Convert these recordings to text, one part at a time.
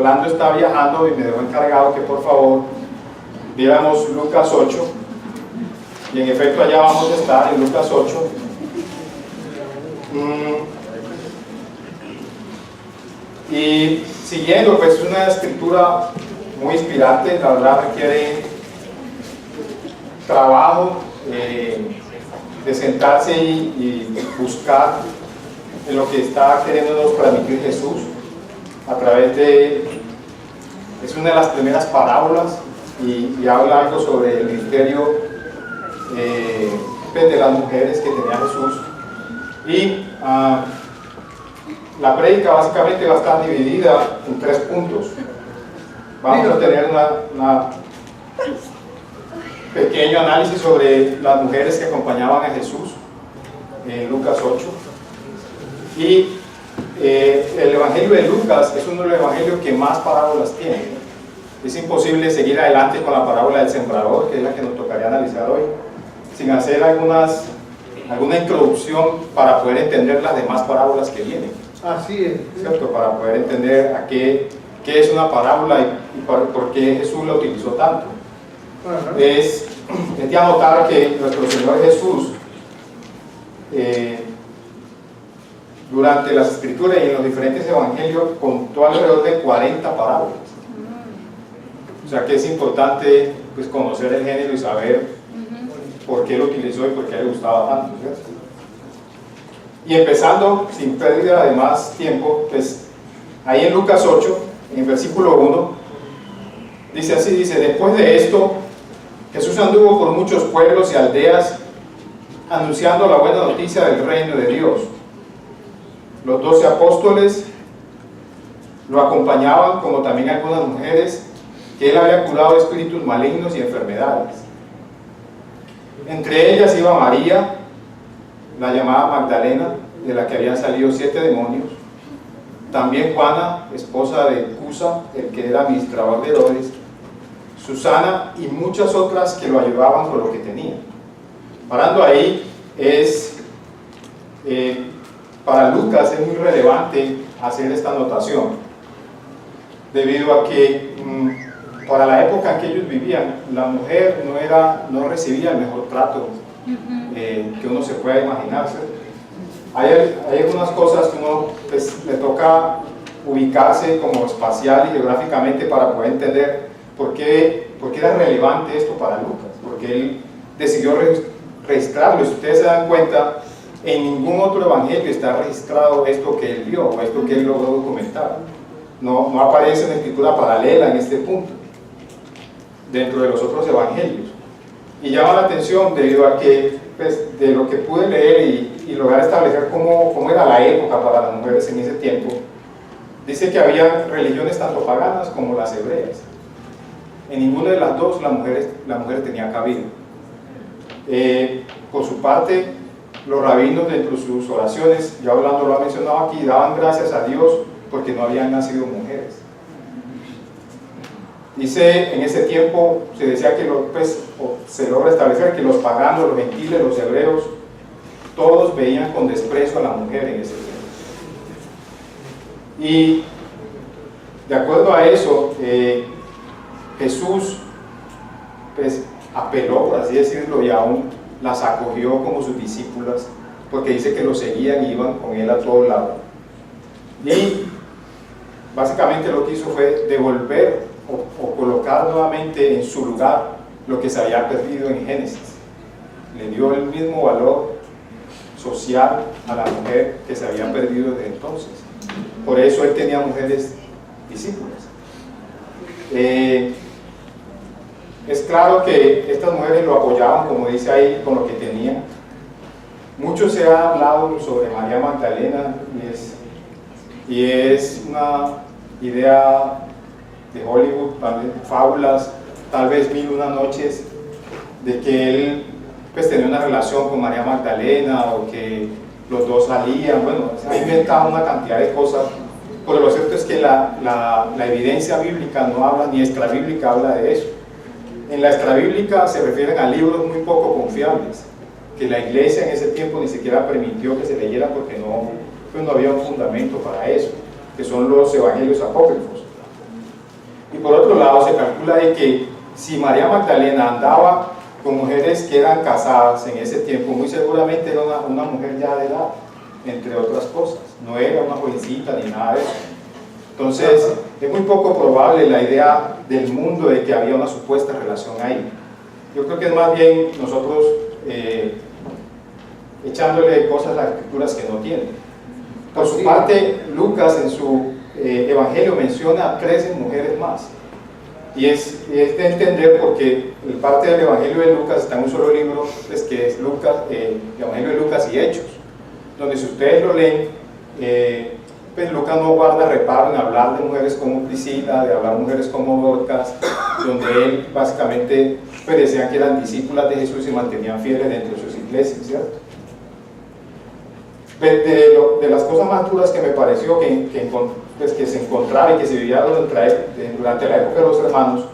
Orlando está viajando y me dejó encargado que por favor viéramos Lucas 8, y en efecto allá vamos a estar en Lucas 8. Y siguiendo, pues es una escritura muy inspirante, la verdad requiere trabajo de sentarse y buscar en lo que está queriéndonos transmitir Jesús a través de, es una de las primeras parábolas y habla algo sobre el ministerio de las mujeres que tenía Jesús. Y la prédica básicamente va a estar dividida en 3 puntos. Vamos a tener una pequeño análisis sobre las mujeres que acompañaban a Jesús en Lucas 8. Y el Evangelio de Lucas es uno de los evangelios que más parábolas tiene. Es imposible seguir adelante con la parábola del sembrador, que es la que nos tocaría analizar hoy, sin hacer alguna introducción para poder entender las demás parábolas que vienen. Así es. ¿Cierto? Para poder entender a qué es una parábola y por qué Jesús la utilizó tanto. Es de anotar que nuestro Señor Jesús durante las escrituras y en los diferentes evangelios contó alrededor de 40 parábolas. O sea que es importante pues, conocer el género y saber por qué lo utilizó y por qué le gustaba tanto, ¿cierto? Y empezando, sin pérdida de más tiempo, pues ahí en Lucas 8, en el versículo 1, dice así, dice: después de esto, Jesús anduvo por muchos pueblos y aldeas, anunciando la buena noticia del reino de Dios. Los 12 apóstoles lo acompañaban, como también algunas mujeres, que él había curado de espíritus malignos y enfermedades. Entre ellas iba María, la llamada Magdalena, de la que habían salido 7 demonios. También Juana, esposa de Cusa, el que era administrador de Herodes, Susana y muchas otras que lo ayudaban con lo que tenían. Parando ahí, para Lucas es muy relevante hacer esta anotación, debido a que para la época en que ellos vivían, la mujer no recibía el mejor trato que uno se pueda imaginar, ¿cierto? Hay algunas cosas que uno pues, le toca ubicarse como espacial y geográficamente para poder entender por qué era relevante esto para Lucas, porque él decidió registrarlo. Si ustedes se dan cuenta, en ningún otro evangelio está registrado esto que él vio o esto que él logró documentar. No aparece en escritura paralela en este punto dentro de los otros evangelios, y llama la atención debido a que pues, de lo que pude leer y lograr establecer cómo era la época para las mujeres en ese tiempo, dice que había religiones tanto paganas como las hebreas. En ninguna de las dos la mujer tenía cabida. Por su parte, los rabinos dentro de sus oraciones, ya Orlando lo ha mencionado aquí, daban gracias a Dios porque no habían nacido mujeres. Dice, en ese tiempo se decía que se logra establecer que los paganos, los gentiles, los hebreos, todos veían con desprecio a la mujer en ese tiempo. Y de acuerdo a eso, Jesús pues, apeló, por así decirlo, y aún las acogió como sus discípulas, porque dice que lo seguían y iban con él a todos lados. Y básicamente lo que hizo fue devolver o colocar nuevamente en su lugar lo que se había perdido en Génesis. Le dio el mismo valor social a la mujer que se había perdido desde entonces. Por eso él tenía mujeres discípulas. Es claro que estas mujeres lo apoyaban, como dice ahí, con lo que tenían. Mucho se ha hablado sobre María Magdalena y es una idea de Hollywood, fábulas, tal vez 1001 noches, de que él pues tenía una relación con María Magdalena o que los dos salían. Bueno, se ha inventado una cantidad de cosas, pero lo cierto es que la evidencia bíblica no habla, ni extrabíblica habla de eso. En la extrabíblica se refieren a libros muy poco confiables, que la iglesia en ese tiempo ni siquiera permitió que se leyeran porque no había un fundamento para eso, que son los evangelios apócrifos. Y por otro lado, se calcula de que si María Magdalena andaba con mujeres que eran casadas en ese tiempo, muy seguramente era una mujer ya de edad, entre otras cosas. No era una jovencita ni nada de eso. Entonces, es muy poco probable la idea del mundo de que había una supuesta relación ahí. Yo creo que es más bien nosotros echándole cosas a las escrituras que no tienen. Por su parte, Lucas en su evangelio menciona a 13 mujeres más. Y es de entender porque el parte del evangelio de Lucas está en un solo libro, pues, que es Lucas, el evangelio de Lucas y Hechos, donde si ustedes lo leen, pues Lucas no guarda reparo en hablar de mujeres como Priscila, de hablar de mujeres como Dorcas, donde él básicamente pues, decían que eran discípulas de Jesús y mantenían fieles dentro de sus iglesias, ¿cierto? De las cosas más duras que me pareció que se encontraba y que se vivía durante la época de los hermanos,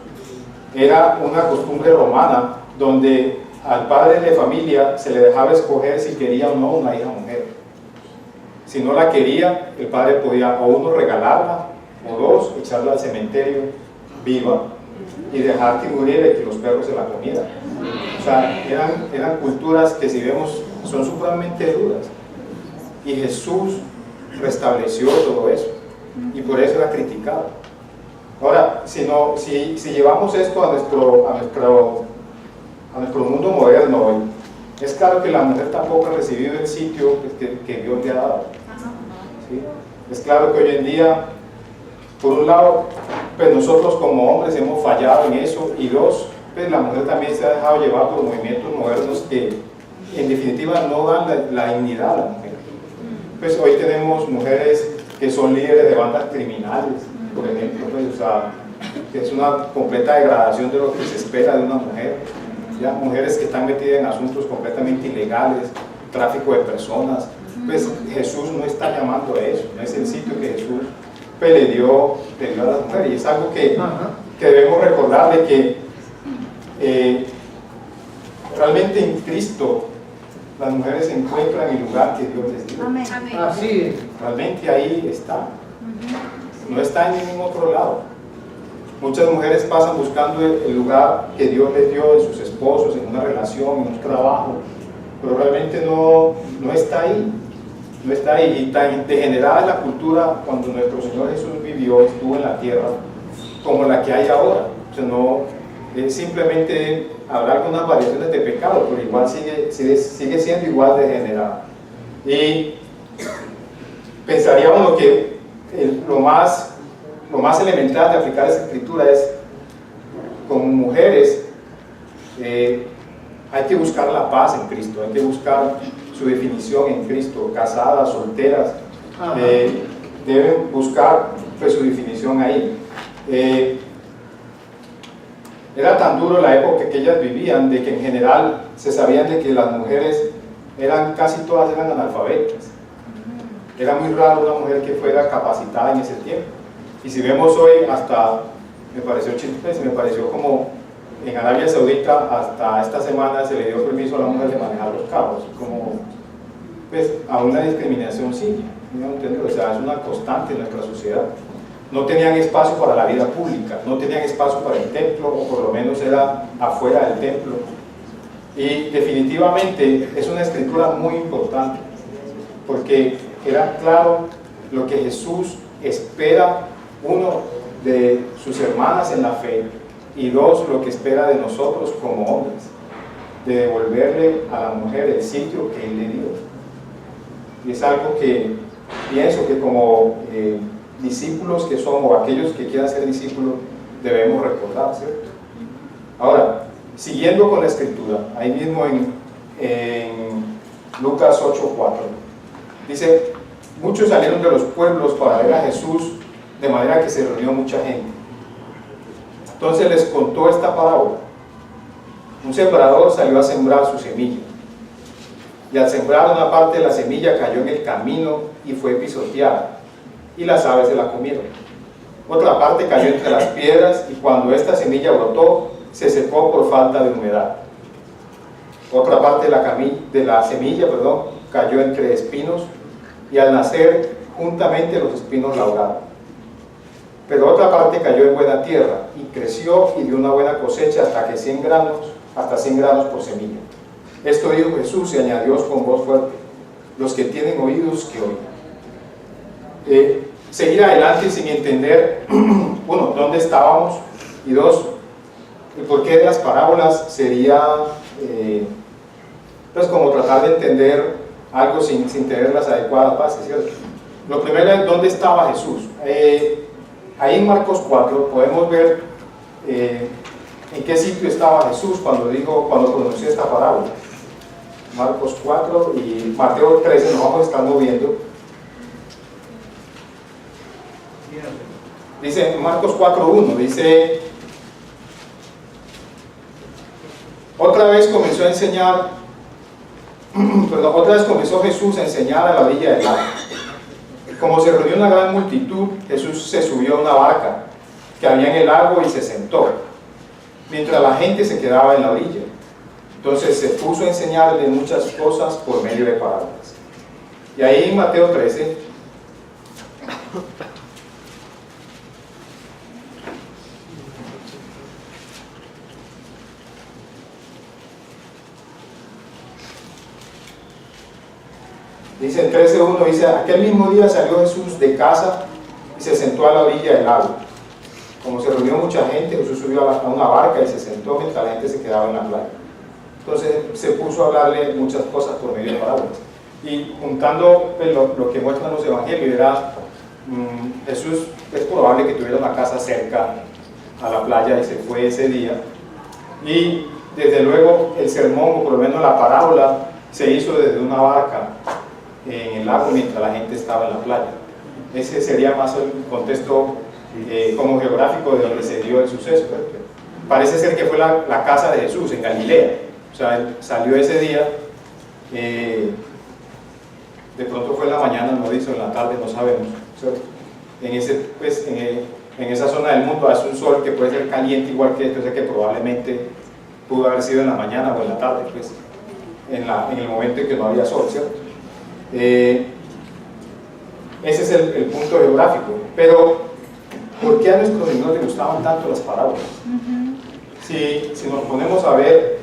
era una costumbre romana donde al padre de familia se le dejaba escoger si quería o no una hija mujer. Si no la quería, el padre podía o uno regalarla, o dos, echarla al cementerio viva y dejar que muriera y que los perros se la comieran. O sea, eran culturas que si vemos son supremamente duras. Y Jesús restableció todo eso y por eso era criticado. Ahora, si llevamos esto a nuestro mundo moderno hoy, es claro que la mujer tampoco ha recibido el sitio que Dios le ha dado. ¿Sí? Es claro que hoy en día, por un lado, pues nosotros como hombres hemos fallado en eso, y dos, pues la mujer también se ha dejado llevar por movimientos modernos que en definitiva no dan la dignidad a la mujer. Pues hoy tenemos mujeres que son líderes de bandas criminales, por ejemplo, pues, o sea, que es una completa degradación de lo que se espera de una mujer. ¿Ya? Mujeres que están metidas en asuntos completamente ilegales, tráfico de personas. Pues Jesús no está llamando a eso, no es el sitio que Jesús pues, le dio a las mujeres, y es algo que debemos recordar de que realmente en Cristo las mujeres encuentran el lugar que Dios les dio. Amén. Así es. Realmente ahí está, no está en ningún otro lado. Muchas mujeres pasan buscando el lugar que Dios les dio en sus esposos, en una relación, en un trabajo, pero realmente no está ahí, no está ahí. Y tan degenerada es la cultura cuando nuestro Señor Jesús vivió, estuvo en la tierra, como la que hay ahora. O sea, no, simplemente habrá algunas variaciones de pecado, pero igual sigue siendo igual degenerada. Y pensaría uno que lo más elemental de aplicar esa escritura es, como mujeres, hay que buscar la paz en Cristo, hay que buscar su definición en Cristo. Casadas, solteras, deben buscar pues, su definición ahí. Era tan duro la época que ellas vivían, de que en general se sabían de que las mujeres casi todas eran analfabetas. Era muy raro una mujer que fuera capacitada en ese tiempo. Y si vemos hoy, hasta me pareció como en Arabia Saudita, hasta esta semana se le dio permiso a la mujer de manejar los carros, como pues a una discriminación sí, ¿no? O sea, es una constante en nuestra sociedad. No tenían espacio para la vida pública, no tenían espacio para el templo, o por lo menos era afuera del templo. Y definitivamente es una escritura muy importante, porque era claro lo que Jesús espera, uno, de sus hermanas en la fe, y dos, lo que espera de nosotros como hombres, de devolverle a la mujer el sitio que Él le dio. Y es algo que pienso que como discípulos que somos, o aquellos que quieran ser discípulos, debemos recordar, ¿cierto? Ahora, siguiendo con la escritura, ahí mismo en Lucas 8:4, dice: muchos salieron de los pueblos para ver a Jesús, de manera que se reunió mucha gente. Entonces les contó esta parábola. Un sembrador salió a sembrar su semilla, y al sembrar una parte de la semilla cayó en el camino y fue pisoteada, y las aves se la comieron. Otra parte cayó entre las piedras, y cuando esta semilla brotó, se secó por falta de humedad. Otra parte de la semilla cayó entre espinos, y al nacer juntamente los espinos la ahogaron. Pero otra parte cayó en buena tierra y creció y dio una buena cosecha hasta 100 granos por semilla. Esto dijo Jesús y añadió con voz fuerte: los que tienen oídos, que oigan. Seguir adelante sin entender, uno, dónde estábamos, y dos, el porqué de las parábolas sería pues como tratar de entender algo sin tener las adecuadas bases, ¿cierto? Lo primero es dónde estaba Jesús. Ahí en Marcos 4 podemos ver en qué sitio estaba Jesús cuando pronunció esta parábola. Marcos 4 y Mateo 13 nos vamos a estar moviendo. Dice en Marcos 4:1, dice: otra vez comenzó Jesús a enseñar a la orilla del lago. Como se reunió una gran multitud, Jesús se subió a una barca que había en el lago y se sentó, mientras la gente se quedaba en la orilla. Entonces se puso a enseñarle muchas cosas por medio de parábolas. Y ahí en Mateo 13, dice en 13:1, dice: aquel mismo día salió Jesús de casa y se sentó a la orilla del lago. Como se reunió mucha gente, Jesús subió a una barca y se sentó mientras la gente se quedaba en la playa. Entonces se puso a hablarle muchas cosas por medio de parábolas. Y juntando pues, lo que muestran los evangelios, era Jesús, es probable que tuviera una casa cerca a la playa y se fue ese día. Y desde luego el sermón, o por lo menos la parábola, se hizo desde una barca en el lago mientras la gente estaba en la playa. Ese sería más el contexto como geográfico de donde se dio el suceso. Parece ser que fue la casa de Jesús en Galilea. O sea, él salió ese día, de pronto fue en la mañana, no dice, en la tarde, no sabemos, ¿cierto? En esa zona del mundo hace un sol que puede ser caliente igual que esto, o sea que probablemente pudo haber sido en la mañana o en la tarde, pues, en el momento en que no había sol, ¿cierto? Ese es el punto geográfico. Pero ¿por qué a nuestro Señor le gustaban tanto las parábolas? Si nos ponemos a ver,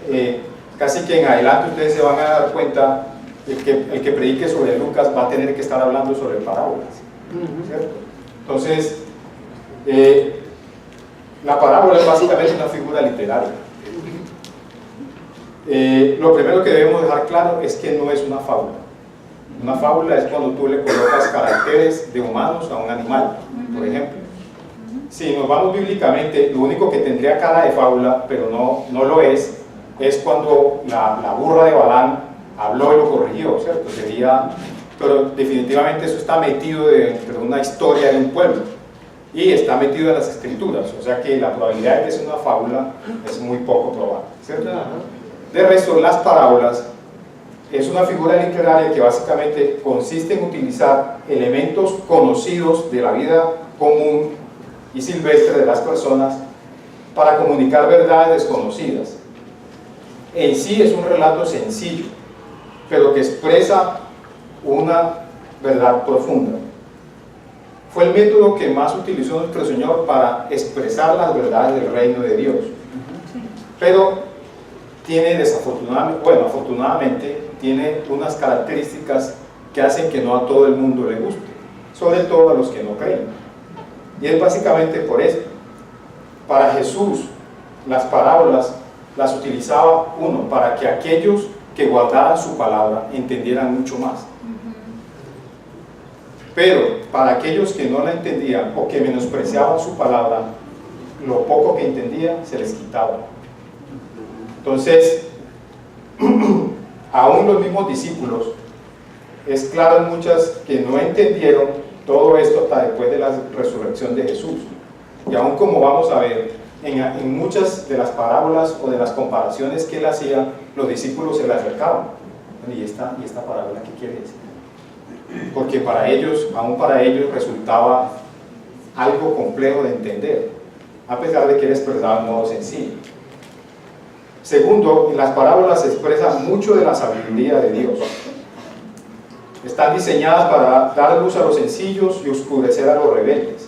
casi que en adelante ustedes se van a dar cuenta, el que predique sobre Lucas va a tener que estar hablando sobre parábolas, ¿cierto? Entonces la parábola es básicamente una figura literaria. Lo primero que debemos dejar claro es que no es una fábula. Una fábula es cuando tú le colocas caracteres de humanos a un animal, por ejemplo. Si nos vamos bíblicamente, lo único que tendría cara de fábula, pero no lo es cuando la burra de Balaam habló y lo corrigió, ¿cierto? Pero definitivamente eso está metido dentro de una historia de un pueblo y está metido en las escrituras, o sea que la probabilidad de que sea una fábula es muy poco probable, ¿cierto? De resto, las parábolas es una figura literaria que básicamente consiste en utilizar elementos conocidos de la vida común y silvestre de las personas para comunicar verdades desconocidas. En sí es un relato sencillo, pero que expresa una verdad profunda. Fue el método que más utilizó nuestro Señor para expresar las verdades del reino de Dios. Pero tiene afortunadamente tiene unas características que hacen que no a todo el mundo le guste, sobre todo a los que no creen. Y es básicamente por esto. Para Jesús, las parábolas las utilizaba, uno, para que aquellos que guardaran su palabra entendieran mucho más. Pero para aquellos que no la entendían o que menospreciaban su palabra, lo poco que entendían se les quitaba. Entonces, aún los mismos discípulos, es claro en muchas que no entendieron todo esto hasta después de la resurrección de Jesús. Y aún como vamos a ver, en muchas de las parábolas o de las comparaciones que él hacía, los discípulos se le acercaban. ¿Y esta parábola qué quiere decir? Porque aún para ellos resultaba algo complejo de entender, a pesar de que él expresaba de modo sencillo. Segundo, en las parábolas se expresa mucho de la sabiduría de Dios. Están diseñadas para dar luz a los sencillos y oscurecer a los rebeldes.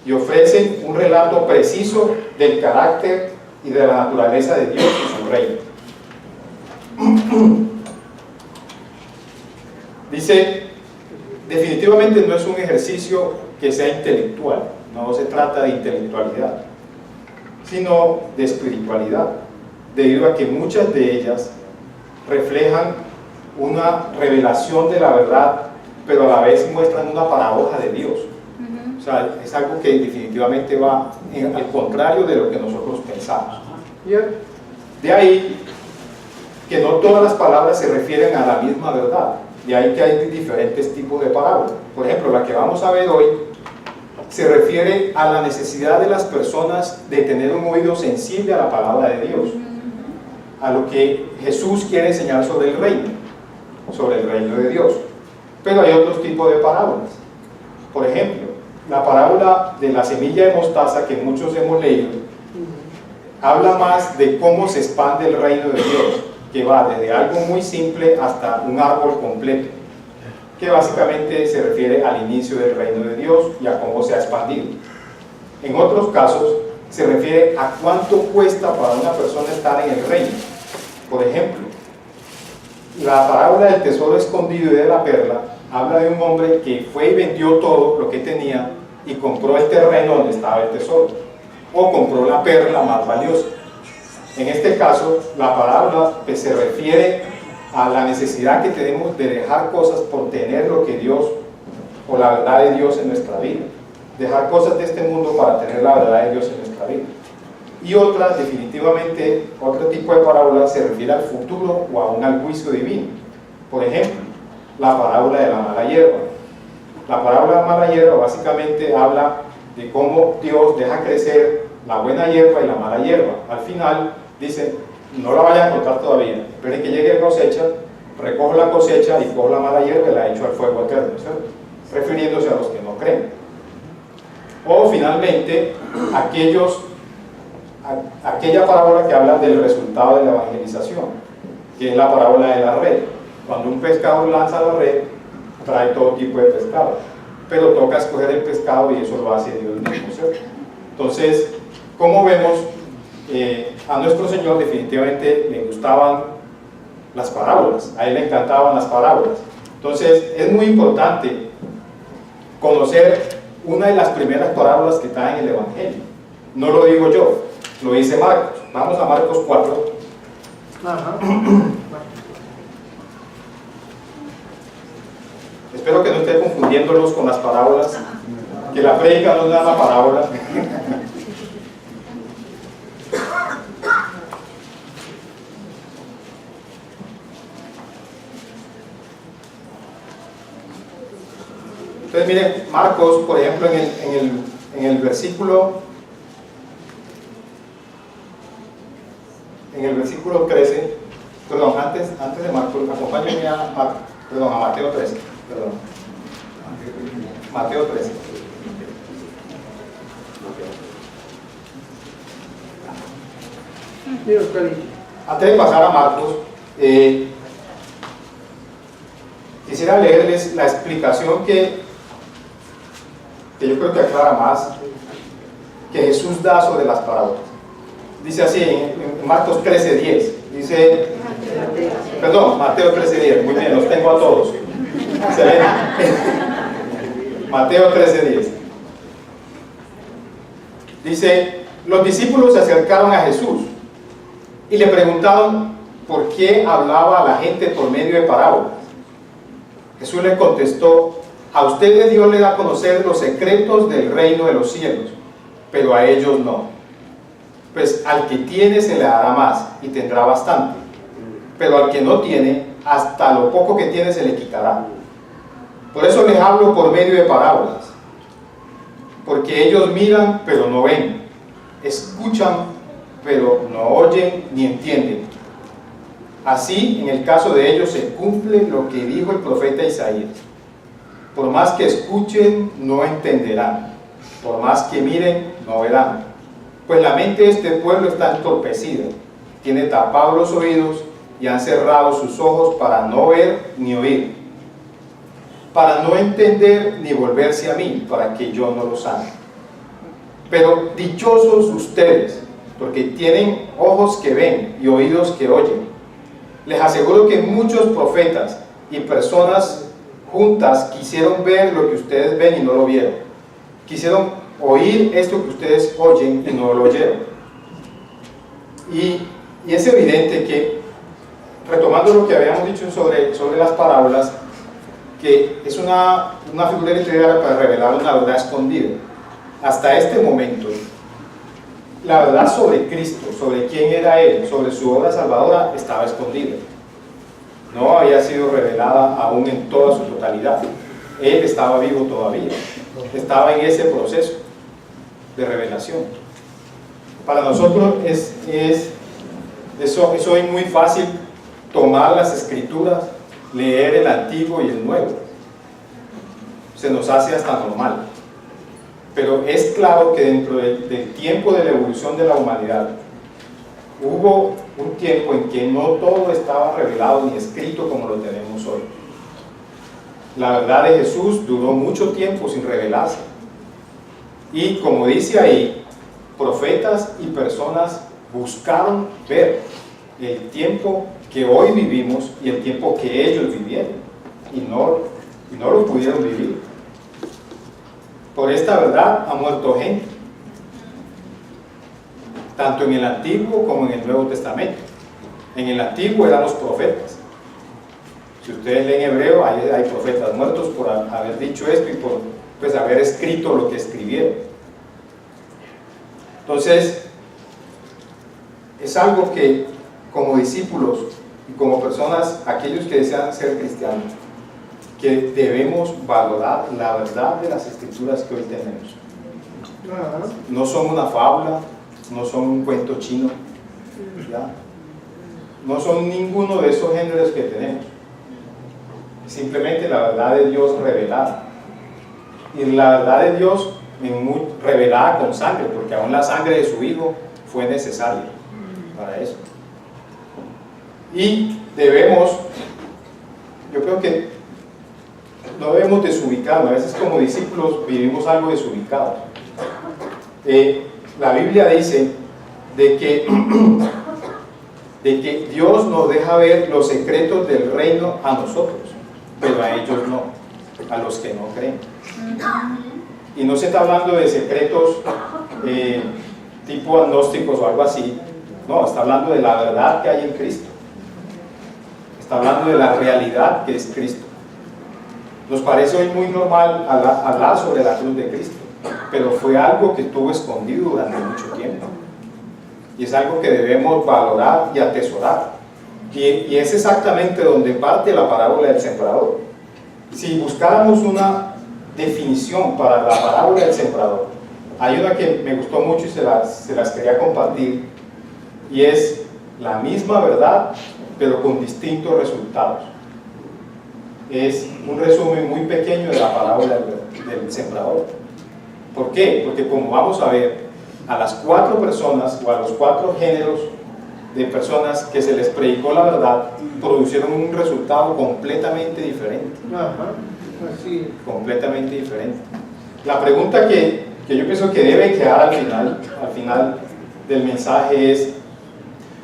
y ofrecen un relato preciso del carácter y de la naturaleza de Dios y su reino. Dice, definitivamente no es un ejercicio que sea intelectual, no se trata de intelectualidad, sino de espiritualidad, debido a que muchas de ellas reflejan una revelación de la verdad, pero a la vez muestran una paradoja de Dios. O sea, es algo que definitivamente va al contrario de lo que nosotros pensamos. De ahí que no todas las palabras se refieren a la misma verdad. De ahí que hay diferentes tipos de parábolas. Por ejemplo, la que vamos a ver hoy se refiere a la necesidad de las personas de tener un oído sensible a la palabra de Dios, a lo que Jesús quiere enseñar sobre el reino de Dios. Pero hay otros tipos de parábolas. Por ejemplo, la parábola de la semilla de mostaza, que muchos hemos leído, habla más de cómo se expande el reino de Dios, que va desde algo muy simple hasta un árbol completo, que básicamente se refiere al inicio del reino de Dios y a cómo se ha expandido. En otros casos se refiere a cuánto cuesta para una persona estar en el reino. Por ejemplo, la parábola del tesoro escondido y de la perla habla de un hombre que fue y vendió todo lo que tenía y compró el terreno donde estaba el tesoro, o compró la perla más valiosa. En este caso, la parábola se refiere a la necesidad que tenemos de dejar cosas por tener lo que Dios, o la verdad de Dios en nuestra vida. Dejar cosas de este mundo para tener la verdad de Dios en nuestra vida. Y otra, definitivamente, otro tipo de parábola se refiere al futuro o aún al juicio divino. Por ejemplo, la parábola de la mala hierba. La parábola de la mala hierba básicamente habla de cómo Dios deja crecer la buena hierba y la mala hierba. Al final dice, no la vayan a cortar todavía, esperen que llegue la cosecha, recojo la cosecha y cojo la mala hierba y la echo al fuego eterno, ¿cierto? Refiriéndose a los que no creen. O finalmente, aquella parábola que habla del resultado de la evangelización, que es la parábola de la red. Cuando un pescador lanza la red, trae todo tipo de pescado, pero toca escoger el pescado y eso lo hace Dios mismo, ¿cierto? Entonces, como vemos, a nuestro Señor definitivamente le gustaban las parábolas, a Él le encantaban las parábolas. Entonces, es muy importante conocer una de las primeras parábolas que está en el Evangelio. No lo digo yo, lo dice Marcos. Vamos a Marcos 4. Espero que no esté confundiéndolos con las parábolas, que la prédica no es una parábola. Entonces miren, Marcos, por ejemplo, en el versículo 13, perdón, antes de Marcos, acompáñenme a Mateo 13, perdón. Mateo 13. Antes de pasar a Marcos, quisiera leerles la explicación que yo creo que aclara más, que Jesús da sobre las parábolas. Dice así en Marcos 13:10, dice, perdón, Mateo 13:10, muy bien, los tengo a todos. Excelente. Mateo 13:10. Dice, los discípulos se acercaron a Jesús y le preguntaron por qué hablaba a la gente por medio de parábolas. Jesús les contestó, a ustedes Dios les da a conocer los secretos del reino de los cielos, pero a ellos no. Pues al que tiene se le dará más y tendrá bastante, pero al que no tiene, hasta lo poco que tiene se le quitará. Por eso les hablo por medio de parábolas, porque ellos miran pero no ven, escuchan pero no oyen ni entienden. Así, en el caso de ellos se cumple lo que dijo el profeta Isaías: por más que escuchen, no entenderán, por más que miren, no verán, pues la mente de este pueblo está entorpecida, tiene tapados los oídos y han cerrado sus ojos para no ver ni oír, para no entender ni volverse a mí, para que yo no los sane. Pero dichosos ustedes, porque tienen ojos que ven y oídos que oyen. Les aseguro que muchos profetas y personas juntas quisieron ver lo que ustedes ven y no lo vieron. Quisieron oír esto que ustedes oyen y no lo oyeron. Y es evidente que, retomando lo que habíamos dicho sobre las parábolas, que es una figura literaria para revelar una verdad escondida. Hasta este momento, la verdad sobre Cristo, sobre quién era Él, sobre su obra salvadora, estaba escondida. No había sido revelada aún en toda su totalidad. Él estaba vivo todavía. Estaba en ese proceso de revelación. Para nosotros es hoy muy fácil tomar las Escrituras, leer el Antiguo y el Nuevo. Se nos hace hasta normal. Pero es claro que dentro del tiempo de la evolución de la humanidad, hubo un tiempo en que no todo estaba revelado ni escrito como lo tenemos hoy. La verdad de Jesús duró mucho tiempo sin revelarse. Y como dice ahí, profetas y personas buscaron ver el tiempo que hoy vivimos y el tiempo que ellos vivieron. Y no lo pudieron vivir. Por esta verdad ha muerto gente, tanto en el Antiguo como en el Nuevo Testamento. En el Antiguo eran los profetas. Si ustedes leen hebreo, hay profetas muertos por haber dicho esto y por haber escrito lo que escribieron. Entonces, es algo que como discípulos y como personas, aquellos que desean ser cristianos, que debemos valorar la verdad de las Escrituras que hoy tenemos. No son una fábula, no son un cuento chino, ¿ya? No son ninguno de esos géneros que tenemos. Simplemente la verdad de Dios revelada. Y la verdad de Dios revelada con sangre, porque aún la sangre de su Hijo fue necesaria para eso. Y yo creo que no debemos desubicarnos. A veces como discípulos vivimos algo desubicados. La Biblia dice de que Dios nos deja ver los secretos del reino a nosotros, pero a ellos no, a los que no creen. Y no se está hablando de secretos tipo agnósticos o algo así. No, está hablando de la verdad que hay en Cristo. Está hablando de la realidad que es Cristo. Nos parece hoy muy normal hablar sobre la cruz de Cristo, pero fue algo que estuvo escondido durante mucho tiempo. Y es algo que debemos valorar y atesorar. Y es exactamente donde parte la parábola del sembrador. Si buscáramos una definición para la parábola del sembrador, hay una que me gustó mucho y se las quería compartir, y es la misma verdad, pero con distintos resultados. Es un resumen muy pequeño de la parábola del sembrador. ¿Por qué? Porque como vamos a ver, a las 4 personas o a los 4 géneros de personas que se les predicó la verdad, producieron un resultado completamente diferente. Así. Completamente diferente. La pregunta que yo pienso que debe quedar al final del mensaje es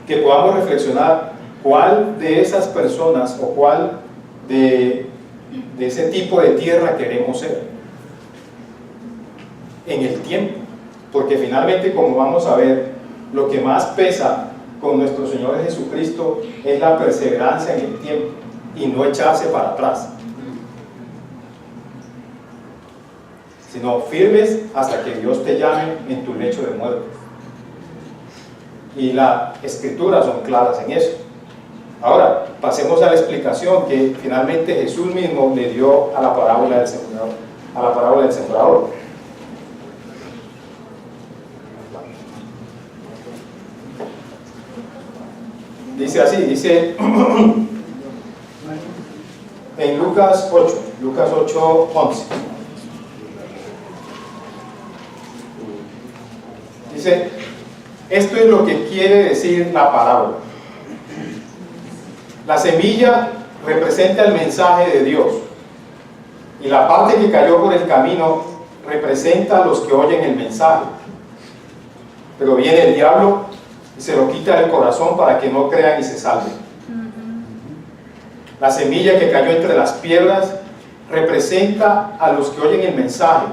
que podamos reflexionar cuál de esas personas o cuál de ese tipo de tierra queremos ser en el tiempo, porque finalmente, como vamos a ver, lo que más pesa con nuestro Señor Jesucristo es la perseverancia en el tiempo y no echarse para atrás, sino firmes hasta que Dios te llame en tu lecho de muerte. Y las Escrituras son claras en eso. Ahora, pasemos a la explicación que finalmente Jesús mismo le dio a la parábola del sembrador. Dice así, dice en Lucas 8:11. Dice, esto es lo que quiere decir la parábola. La semilla representa el mensaje de Dios y la parte que cayó por el camino representa a los que oyen el mensaje, pero viene el diablo y se lo quita del corazón para que no crean y se salven. La semilla que cayó entre las piedras representa a los que oyen el mensaje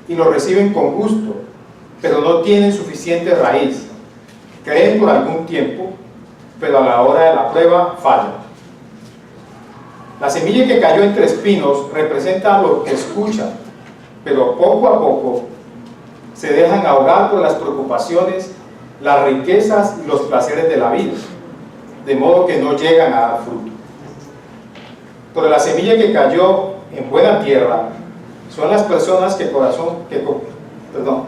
y lo reciben con gusto, pero no tienen suficiente raíz. Creen por algún tiempo, pero a la hora de la prueba fallan. La semilla que cayó entre espinos representa a los que escuchan, pero poco a poco se dejan ahogar por las preocupaciones, las riquezas y los placeres de la vida, de modo que no llegan a dar fruto. Pero la semilla que cayó en buena tierra son las personas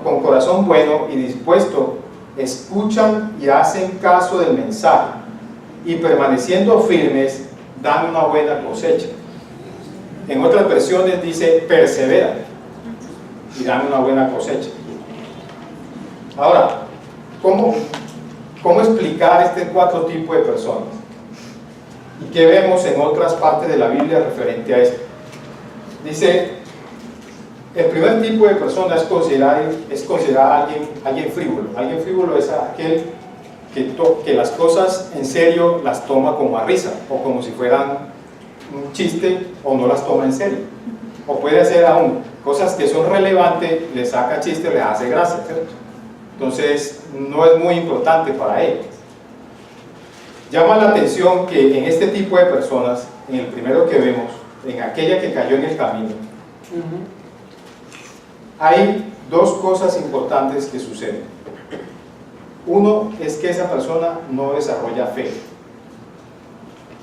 con corazón bueno y dispuesto escuchan y hacen caso del mensaje, y permaneciendo firmes dan una buena cosecha. En otras versiones dice perseveran y dan una buena cosecha. Ahora, ¿cómo explicar este cuatro tipos de personas? ¿Y qué vemos en otras partes de la Biblia referente a esto? Dice, el primer tipo de persona es considerar alguien frívolo. Alguien frívolo es aquel que las cosas en serio las toma como a risa, o como si fueran un chiste, o no las toma en serio. O puede hacer aún cosas que son relevantes, le saca chiste, le hace gracia, ¿cierto? Entonces no es muy importante para él. Llama la atención que en este tipo de personas, en el primero que vemos, en aquella que cayó en el camino, hay dos cosas importantes que suceden. Uno es que esa persona no desarrolla fe.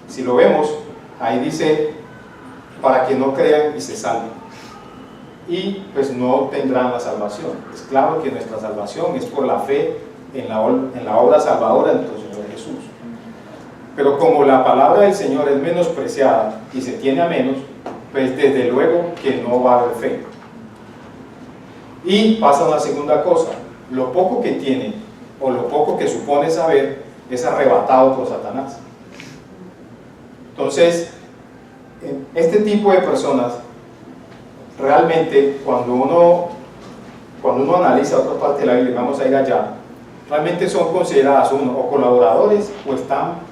Si lo vemos, ahí dice, para que no crean y se salven. Y pues no tendrán la salvación. Es claro que nuestra salvación es por la fe en la obra salvadora de nuestro Señor Jesús. Pero como la palabra del Señor es menospreciada y se tiene a menos, pues desde luego que no va a haber fe. Y pasa una segunda cosa, lo poco que tiene o lo poco que supone saber es arrebatado por Satanás. Entonces, este tipo de personas, realmente cuando uno analiza otra parte de la Biblia, vamos a ir allá, realmente son consideradas o colaboradores o están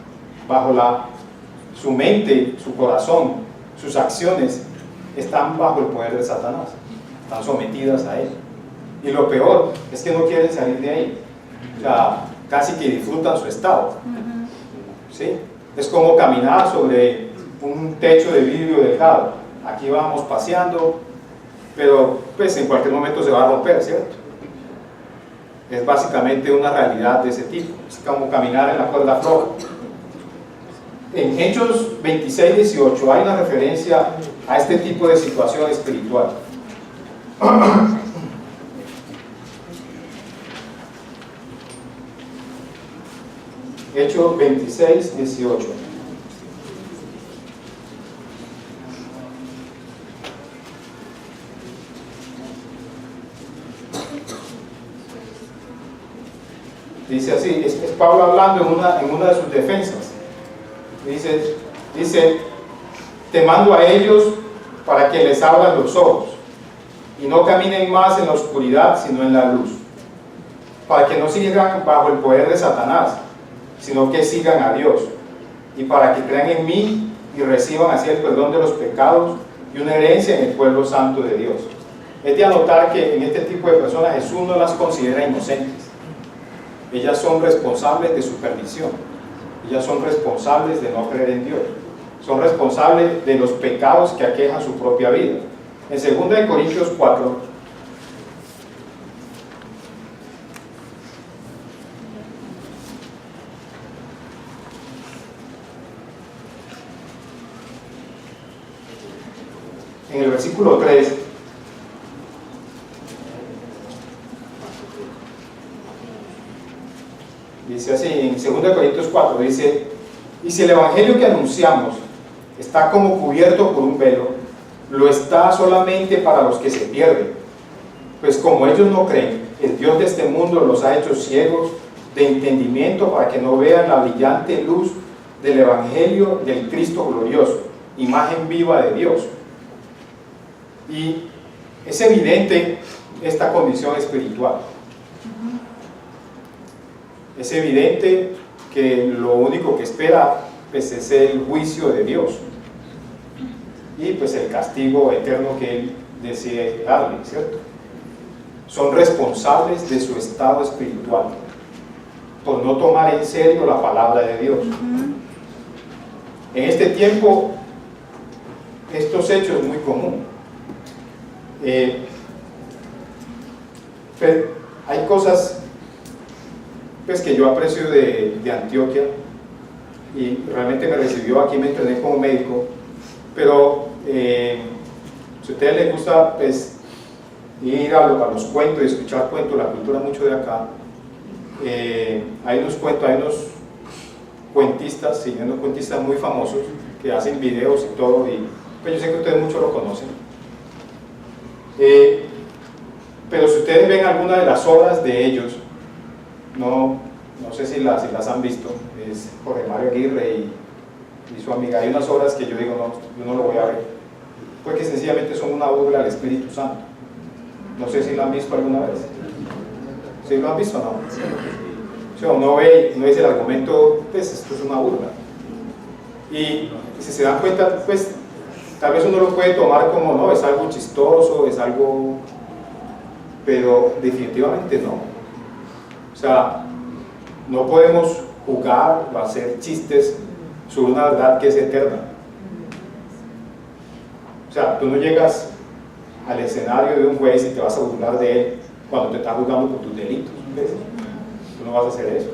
bajo su mente, su corazón, sus acciones están bajo el poder de Satanás, están sometidas a él. Y lo peor es que no quieren salir de ahí, o sea, casi que disfrutan su estado. ¿Sí? Es como caminar sobre un techo de vidrio delgado. Aquí vamos paseando, pero pues en cualquier momento se va a romper, ¿cierto? Es básicamente una realidad de ese tipo, es como caminar en la cuerda floja. En Hechos 26-18 hay una referencia a este tipo de situación espiritual. Hechos 26-18. Dice así, es Pablo hablando en una de sus defensas. Dice, te mando a ellos para que les abran los ojos y no caminen más en la oscuridad sino en la luz, para que no sigan bajo el poder de Satanás, sino que sigan a Dios, y para que crean en mí y reciban así el perdón de los pecados y una herencia en el pueblo santo de Dios. Es de anotar que en este tipo de personas Jesús no las considera inocentes. Ellas son responsables de su perdición. Ellas son responsables de no creer en Dios. Son responsables de los pecados que aquejan su propia vida. En 2 Corintios 4, en el versículo 3, dice así, en 2 Corintios 4, dice, y si el evangelio que anunciamos está como cubierto por un velo, lo está solamente para los que se pierden, pues como ellos no creen, el Dios de este mundo los ha hecho ciegos de entendimiento para que no vean la brillante luz del evangelio del Cristo glorioso, imagen viva de Dios. Y es evidente esta condición espiritual. Es evidente que lo único que espera pues, es el juicio de Dios y pues el castigo eterno que Él desee darle, ¿cierto? Son responsables de su estado espiritual por no tomar en serio la palabra de Dios. En este tiempo estos hechos es muy común. Hay cosas pues, que yo aprecio de Antioquia, y realmente me recibió aquí, me entrené como médico, pero si a ustedes les gusta pues, ir a los cuentos y escuchar cuentos, la cultura mucho de acá, hay unos cuentos, hay unos cuentistas, sí, unos cuentistas muy famosos que hacen videos y todo, y pues yo sé que ustedes muchos lo conocen. Pero si ustedes ven alguna de las obras de ellos, no sé si las han visto, es Jorge Mario Aguirre y su amiga, hay unas obras que yo digo, no, yo no lo voy a ver, porque sencillamente son una burla al Espíritu Santo. No sé si lo han visto alguna vez. ¿Sí lo han visto o no? O sea, uno ve y no dice el argumento, pues esto es una burla. Y si se dan cuenta, pues tal vez uno lo puede tomar como, no, es algo chistoso, es algo... pero definitivamente no. O sea, no podemos jugar o hacer chistes sobre una verdad que es eterna. O sea, tú no llegas al escenario de un juez y te vas a burlar de él cuando te está juzgando por tus delitos. ¿Ves? Tú no vas a hacer eso.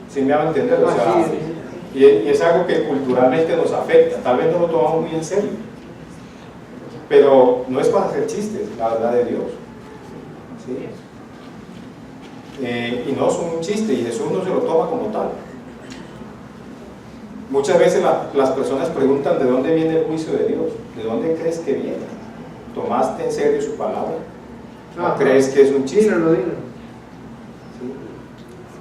¿Sí me van a entender? O sea, y es algo que culturalmente nos afecta. Tal vez no lo tomamos muy en serio, pero no es para hacer chistes, la verdad de Dios. ¿Sí? Y no es un chiste, y Jesús no se lo toma como tal. Muchas veces las personas preguntan de dónde viene el juicio de Dios. ¿De dónde crees que viene? ¿Tomaste en serio su palabra? ¿O crees que es un chiste? Dígalo. ¿Sí?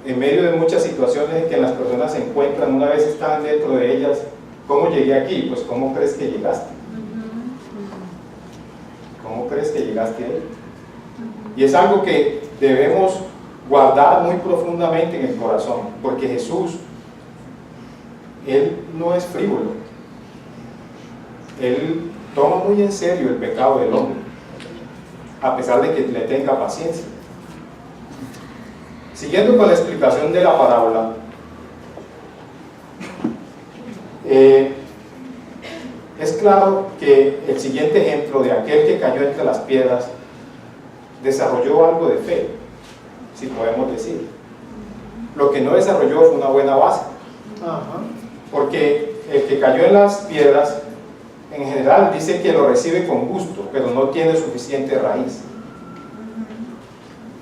En medio de muchas situaciones en que las personas se encuentran, una vez están dentro de ellas, ¿cómo llegué aquí? Pues ¿cómo crees que llegaste? ¿Cómo crees que llegaste ahí? Y es algo que debemos guardar muy profundamente en el corazón, porque Jesús, Él no es frívolo. Él toma muy en serio el pecado del hombre, a pesar de que le tenga paciencia. Siguiendo con la explicación de la parábola, es claro que el siguiente ejemplo de aquel que cayó entre las piedras desarrolló algo de fe, si podemos decir. Lo que no desarrolló fue una buena base. Porque el que cayó en las piedras, en general dice que lo recibe con gusto, pero no tiene suficiente raíz.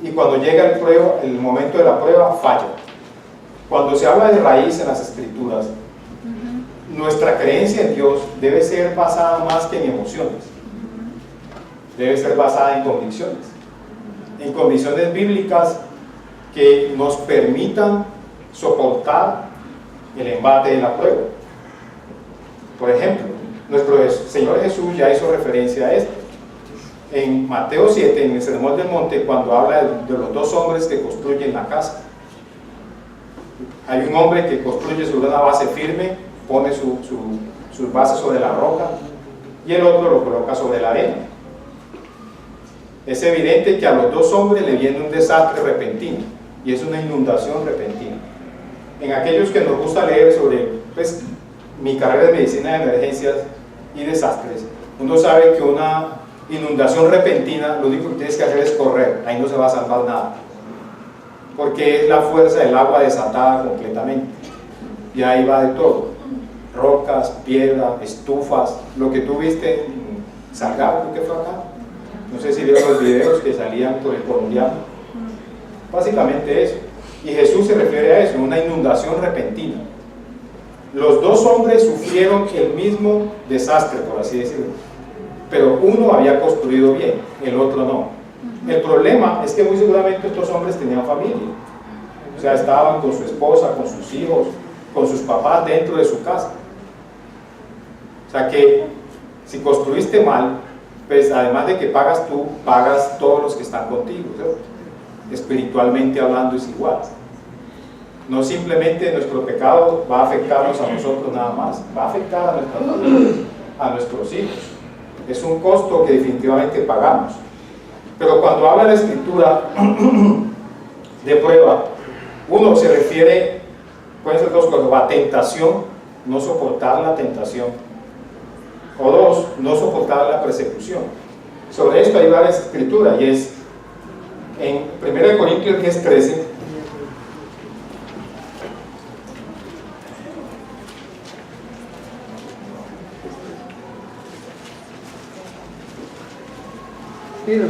Y cuando llega el momento de la prueba, falla. Cuando se habla de raíz en las Escrituras, nuestra creencia en Dios debe ser basada más que en emociones. Debe ser basada en convicciones bíblicas que nos permitan soportar el embate de la prueba. Por ejemplo, nuestro Señor Jesús ya hizo referencia a esto. En Mateo 7, en el Sermón del Monte, cuando habla de los dos hombres que construyen la casa. Hay un hombre que construye sobre una base firme, pone sus bases sobre la roca, y el otro lo coloca sobre la arena. Es evidente que a los dos hombres le viene un desastre repentino, y es una inundación repentina. En aquellos que nos gusta leer sobre mi carrera de medicina de emergencias y desastres, uno sabe que una inundación repentina, lo único que tienes que hacer es correr, ahí no se va a salvar nada, porque es la fuerza del agua desatada completamente, y ahí va de todo, rocas, piedra, estufas, lo que tú viste en Salgado, creo que fue acá, no sé si vieron los videos que salían por el colombiano, básicamente eso. Y Jesús se refiere a eso, una inundación repentina. Los dos hombres sufrieron el mismo desastre, por así decirlo, pero uno había construido bien, el otro no. El problema es que muy seguramente estos hombres tenían familia, o sea, estaban con su esposa, con sus hijos, con sus papás dentro de su casa. O sea que si construiste mal, pues además de que pagas tú, pagas todos los que están contigo, ¿cierto? espiritualmente hablando es igual. No simplemente nuestro pecado va a afectarnos a nosotros nada más, va a afectar a nuestra familia, a nuestros hijos. Es un costo que definitivamente pagamos. Pero cuando habla la Escritura de prueba, uno se refiere, pueden ser dos cosas: a tentación, no soportar la tentación, o dos, no soportar la persecución. Sobre esto hay varias escrituras, y es en 1 Corintios 10:13. En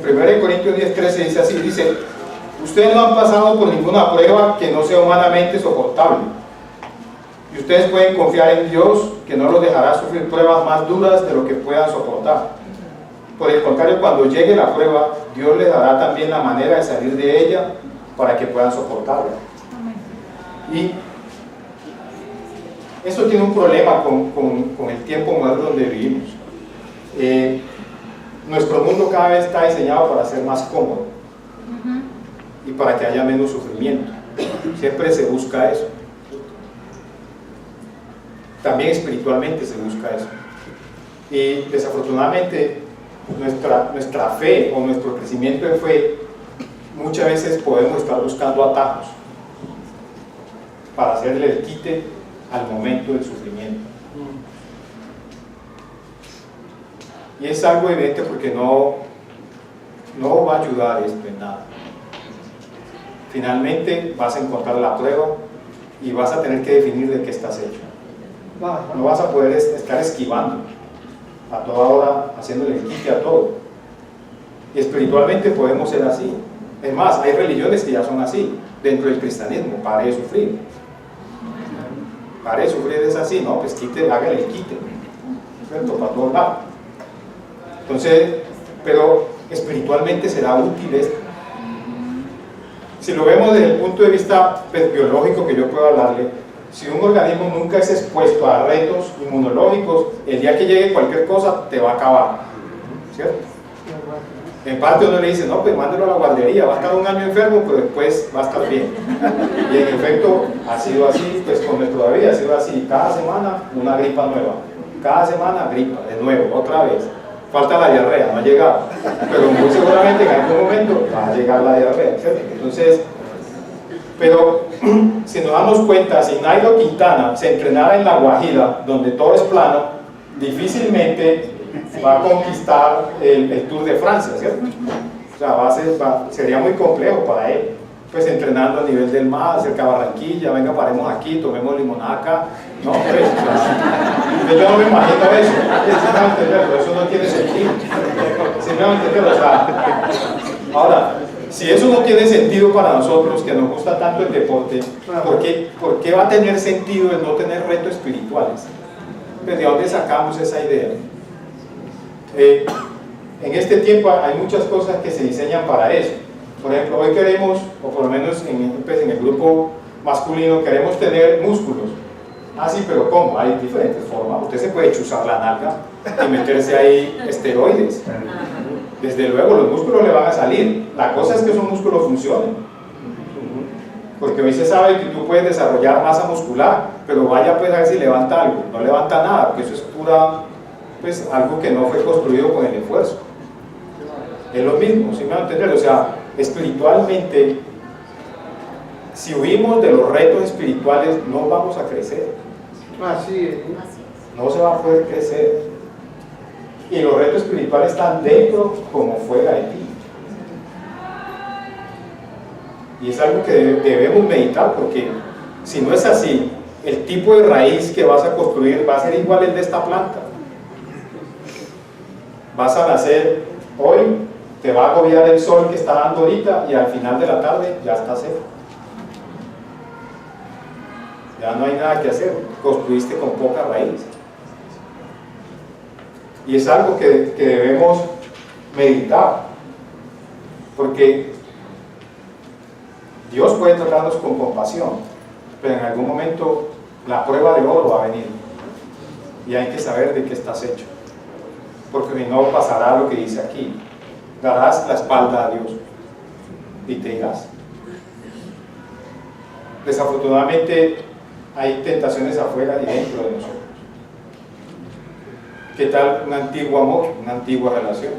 1 Corintios 10:13 dice así, dice: ustedes no han pasado por ninguna prueba que no sea humanamente soportable, y ustedes pueden confiar en Dios, que no los dejará sufrir pruebas más duras de lo que puedan soportar. Por el contrario, cuando llegue la prueba, Dios les dará también la manera de salir de ella para que puedan soportarla. Y esto tiene un problema con el tiempo moderno donde vivimos. Nuestro mundo cada vez está diseñado para ser más cómodo y para que haya menos sufrimiento. Siempre se busca eso. También espiritualmente se busca eso. Y desafortunadamente nuestra fe o nuestro crecimiento de fe, muchas veces podemos estar buscando atajos para hacerle el quite al momento del sufrimiento. Y es algo evidente porque no va a ayudar esto en nada. Finalmente vas a encontrar la prueba y vas a tener que definir de qué estás hecho. No vas a poder estar esquivando a toda hora, haciéndole el quite a todo. Y espiritualmente podemos ser así. Es más, hay religiones que ya son así. Dentro del cristianismo, pare de sufrir. Pare de sufrir es así, ¿no? Pues hágale el quite, ¿cierto? Para todos lados. Entonces, pero espiritualmente será útil esto. Si lo vemos desde el punto de vista biológico que yo puedo hablarle, si un organismo nunca es expuesto a retos inmunológicos, el día que llegue cualquier cosa te va a acabar, ¿cierto? En parte uno le dice, no, pues mándelo a la guardería, va a estar un año enfermo, pero después va a estar bien. Y en efecto ha sido así, pues con nuestra vida ha sido así. Cada semana una gripa nueva, cada semana gripa, de nuevo, otra vez. Falta la diarrea, no ha llegado, pero muy seguramente en algún momento va a llegar la diarrea, ¿cierto? Entonces, pero si nos damos cuenta, si Nairo Quintana se entrenara en la Guajira, donde todo es plano, difícilmente va a conquistar el Tour de Francia, ¿cierto? O sea, sería muy complejo para él, pues entrenando a nivel del mar, cerca de Barranquilla, venga, paremos aquí, tomemos limonada acá, no, pues, yo no me imagino eso, eso no tiene sentido, ¿sí me van a entender? O sea, ahora, si eso no tiene sentido para nosotros, que nos gusta tanto el deporte, ¿por qué va a tener sentido el no tener retos espirituales? ¿De dónde sacamos esa idea? En este tiempo hay muchas cosas que se diseñan para eso. Por ejemplo, hoy queremos, o por lo menos en el grupo masculino, queremos tener músculos. Ah, sí, pero ¿cómo? Hay diferentes formas. Usted se puede chuzar la nalga y meterse ahí esteroides. Desde luego, los músculos le van a salir. La cosa es que esos músculos funcionen. Porque hoy se sabe que tú puedes desarrollar masa muscular, pero vaya pues a ver si levanta algo. No levanta nada, porque eso es pura, pues algo que no fue construido con el esfuerzo. Es lo mismo, ¿sí me van a entender? O sea, espiritualmente, si huimos de los retos espirituales, no vamos a crecer. Así es. No se va a poder crecer. Y los retos espirituales están dentro como fuera de ti. Y es algo que debemos meditar, porque si no es así, el tipo de raíz que vas a construir va a ser igual al de esta planta. Vas a nacer hoy, te va a agobiar el sol que está dando ahorita y al final de la tarde ya está seco. Ya no hay nada que hacer, construiste con poca raíz. Y es algo que debemos meditar, porque Dios puede tratarnos con compasión, pero en algún momento la prueba de oro va a venir y hay que saber de qué estás hecho, porque si no pasará lo que dice aquí: darás la espalda a Dios. y te irás. Desafortunadamente hay tentaciones afuera y dentro de nosotros. ¿Qué tal un antiguo amor, una antigua relación?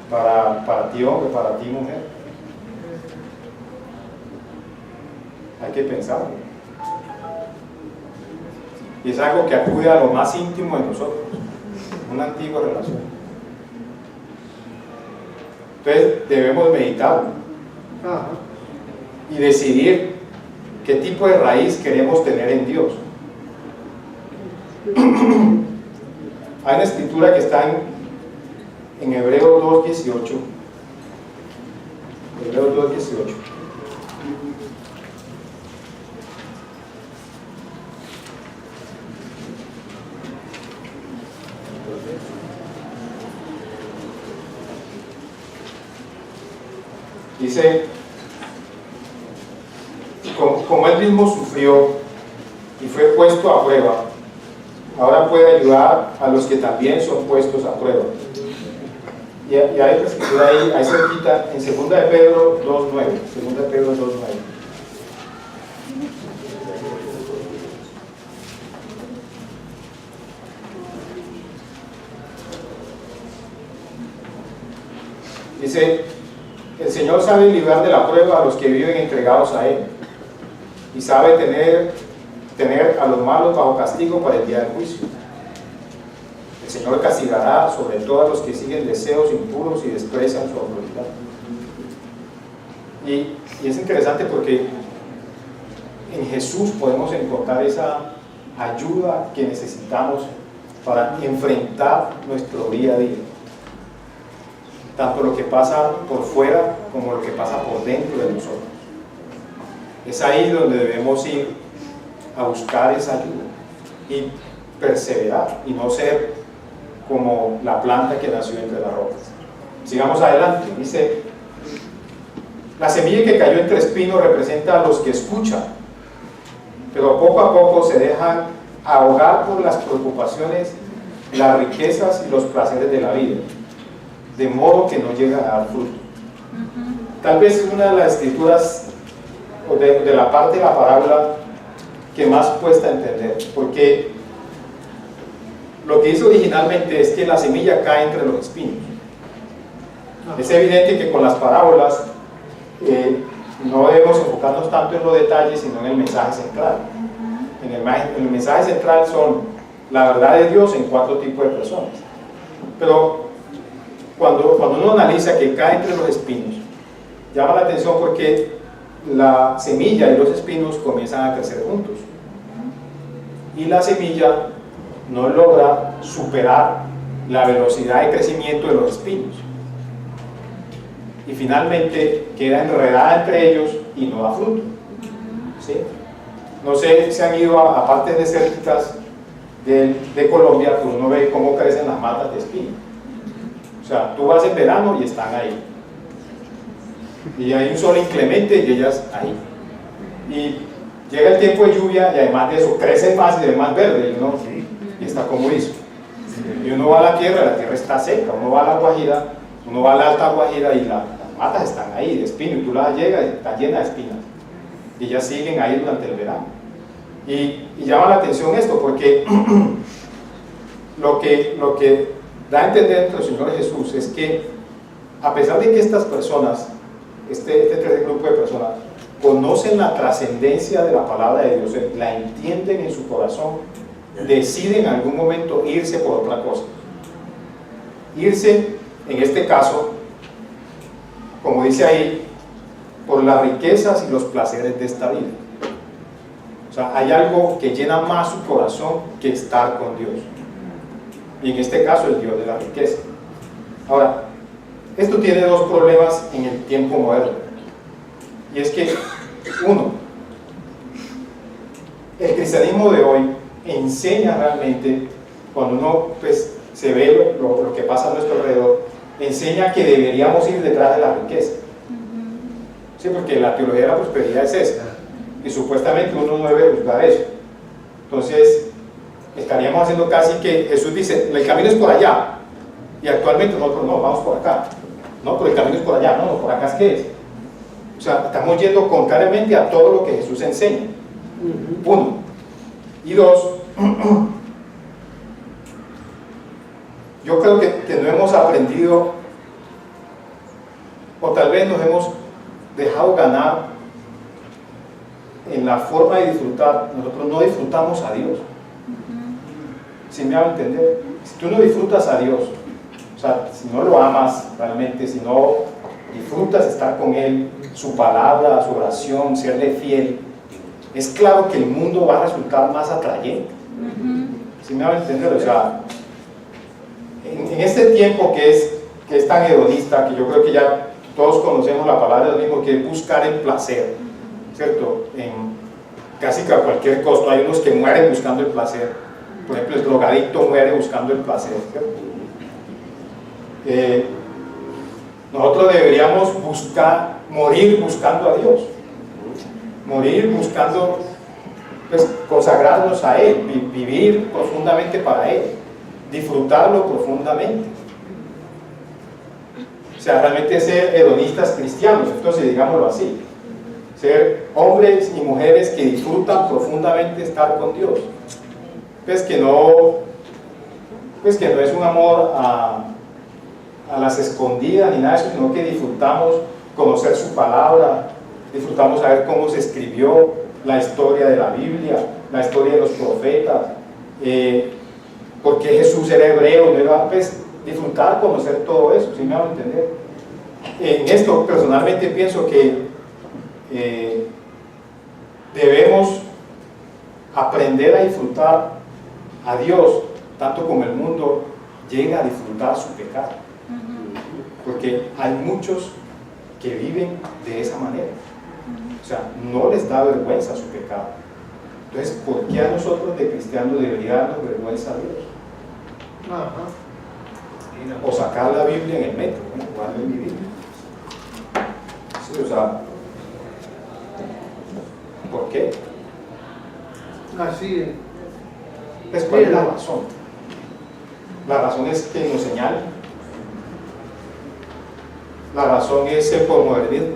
Para ti hombre, para ti mujer. Hay que pensarlo. Y es algo que acude a lo más íntimo de nosotros, una antigua relación. Entonces debemos meditarlo y decidir qué tipo de raíz queremos tener en Dios. Hay una escritura que está en Hebreos 2:18. Hebreos 2:18. Dice, como él mismo sufrió y fue puesto a prueba, ahora puede ayudar a los que también son puestos a prueba. Y hay otra escritura ahí cerquita, en 2 de Pedro 2:9. 2 de Pedro 2:9. Dice, el Señor sabe librar de la prueba a los que viven entregados a Él, y sabe tener a los malos bajo castigo para el día del juicio. El Señor castigará sobre todos los que siguen deseos impuros y desprecian su autoridad. Y es interesante porque en Jesús podemos encontrar esa ayuda que necesitamos para enfrentar nuestro día a día. Tanto lo que pasa por fuera como lo que pasa por dentro de nosotros. Es ahí donde debemos ir a buscar esa ayuda y perseverar y no ser como la planta que nació entre las rocas. Sigamos adelante. Dice, la semilla que cayó entre espinos representa a los que escuchan, pero poco a poco se dejan ahogar por las preocupaciones, las riquezas y los placeres de la vida, de modo que no llegan a dar fruto. Tal vez es una de las escrituras o de la parte de la parábola que más cuesta entender, porque lo que dice originalmente es que la semilla cae entre los espinos. Es evidente que con las parábolas no debemos enfocarnos tanto en los detalles, sino en el mensaje central. En el mensaje central son la verdad de Dios en 4 tipos de personas. Pero cuando uno analiza que cae entre los espinos, llama la atención porque la semilla y los espinos comienzan a crecer juntos. Y la semilla no logra superar la velocidad de crecimiento de los espinos. Y finalmente queda enredada entre ellos y no da fruto. ¿Sí? No sé si han ido a partes desérticas de Colombia, que uno ve cómo crecen las matas de espino. O sea, tú vas en verano y están ahí. Y hay un sol inclemente y ellas ahí. Y llega el tiempo de lluvia y además de eso crecen más y se ve más verde. Y uno está como hizo. Y uno va a la tierra está seca. Uno va a la Guajira, uno va a la Alta Guajira y las matas están ahí de espino. Y tú las llegas y están llenas de espinas. Y ellas siguen ahí durante el verano. Y llama la atención esto porque lo que da a entender entre el Señor Jesús es que a pesar de que estas personas, este tercer grupo de personas, conocen la trascendencia de la palabra de Dios, la entienden en su corazón, deciden en algún momento irse por otra cosa. Irse, en este caso, como dice ahí, por las riquezas y los placeres de esta vida. O sea, hay algo que llena más su corazón que estar con Dios. Y en este caso, el Dios de la riqueza. Ahora, esto tiene 2 problemas en el tiempo moderno. Y es que, uno, el cristianismo de hoy enseña realmente, cuando uno pues, se ve lo que pasa a nuestro alrededor, enseña que deberíamos ir detrás de la riqueza. Sí, porque la teología de la prosperidad es esa, y supuestamente uno no debe juzgar eso. Entonces, estaríamos haciendo casi que Jesús dice, el camino es por allá, y actualmente nosotros no, vamos por acá. No, pero el camino es por allá, no, por acá es que es. O sea, estamos yendo contrariamente a todo lo que Jesús enseña. Uno. Y dos, yo creo que no hemos aprendido, o tal vez nos hemos dejado ganar en la forma de disfrutar. Nosotros no disfrutamos a Dios. ¿Sí me hago entender? Si tú no disfrutas a Dios, o sea, si no lo amas realmente, si no disfrutas estar con Él, su palabra, su oración, serle fiel, es claro que el mundo va a resultar más atrayente. ¿Sí me van a entender? O sea, en este tiempo que es tan hedonista, que yo creo que ya todos conocemos la palabra del mismo, que es buscar el placer, ¿cierto? En casi que a cualquier costo. Hay unos que mueren buscando el placer. Por ejemplo, el drogadicto muere buscando el placer, ¿cierto? Nosotros deberíamos morir buscando a Dios, morir buscando, pues, consagrarnos a Él, vivir profundamente para Él, disfrutarlo profundamente. O sea, realmente ser hedonistas cristianos, entonces digámoslo así, ser hombres y mujeres que disfrutan profundamente estar con Dios. Pues que no es un amor a las escondidas ni nada de eso, sino que disfrutamos conocer su palabra, disfrutamos saber cómo se escribió la historia de la Biblia, la historia de los profetas, por qué Jesús era hebreo, no era, pues, disfrutar, conocer todo eso, ¿sí me van a entender? En esto personalmente pienso que debemos aprender a disfrutar a Dios tanto como el mundo llega a disfrutar su pecado, porque hay muchos que viven de esa manera, o sea, no les da vergüenza su pecado. Entonces, ¿por qué a nosotros de cristianos debería darnos vergüenza a Dios? O sacar la Biblia en el metro, o darle mi Biblia. Sí, o sea, ¿por qué? Así es. Pues, ¿cuál es la razón? La razón es que nos señala. La razón es el posmodernismo.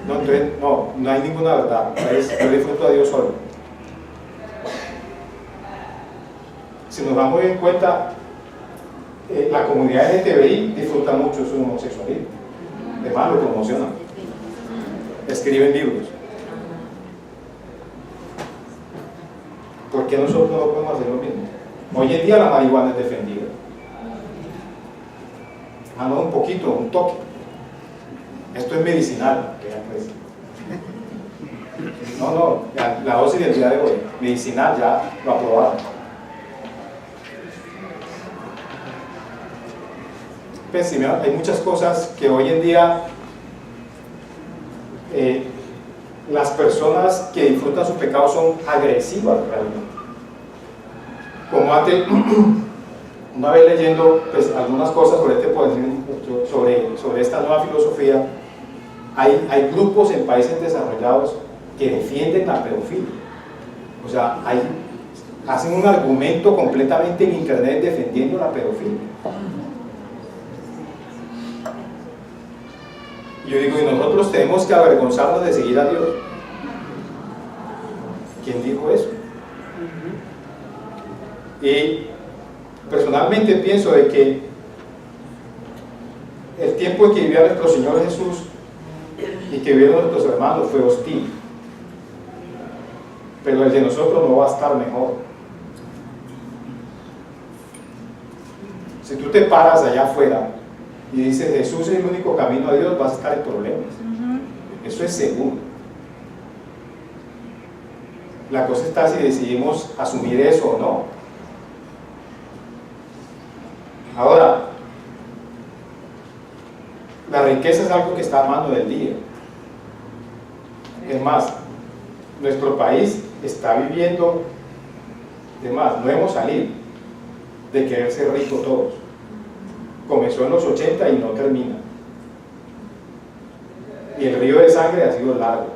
No, entonces, no hay ninguna verdad. Yo disfruto a Dios solo. Si nos damos en cuenta, la comunidad LGTBI disfruta mucho su homosexualismo. Además, lo promocionan. Escriben libros. ¿Por qué nosotros no podemos hacer lo mismo? Hoy en día la marihuana es defendida. No, un poquito, un toque. Esto es medicinal. No, la dosis del día de hoy, medicinal, ya lo aprobaron. Pues, sí, hay muchas cosas que hoy en día las personas que disfrutan su pecado son agresivas realmente. Como antes, una vez leyendo, pues, algunas cosas sobre esta nueva filosofía, hay grupos en países desarrollados que defienden la pedofilia. O sea, hacen un argumento completamente en internet defendiendo la pedofilia. Y yo digo, y nosotros tenemos que avergonzarnos de seguir a Dios. ¿Quién dijo eso? Y personalmente pienso de que el tiempo en que vivía nuestro Señor Jesús y que vivieron nuestros hermanos fue hostil, pero el de nosotros no va a estar mejor. Si tú te paras allá afuera y dices Jesús es el único camino a Dios, vas a estar en problemas. Eso es seguro. La cosa está si decidimos asumir eso o no. Ahora, la riqueza es algo que está a mano del día. Es más, nuestro país está viviendo, es más, no hemos salido de querer ser ricos todos. Comenzó en los 80 y no termina. Y el río de sangre ha sido largo.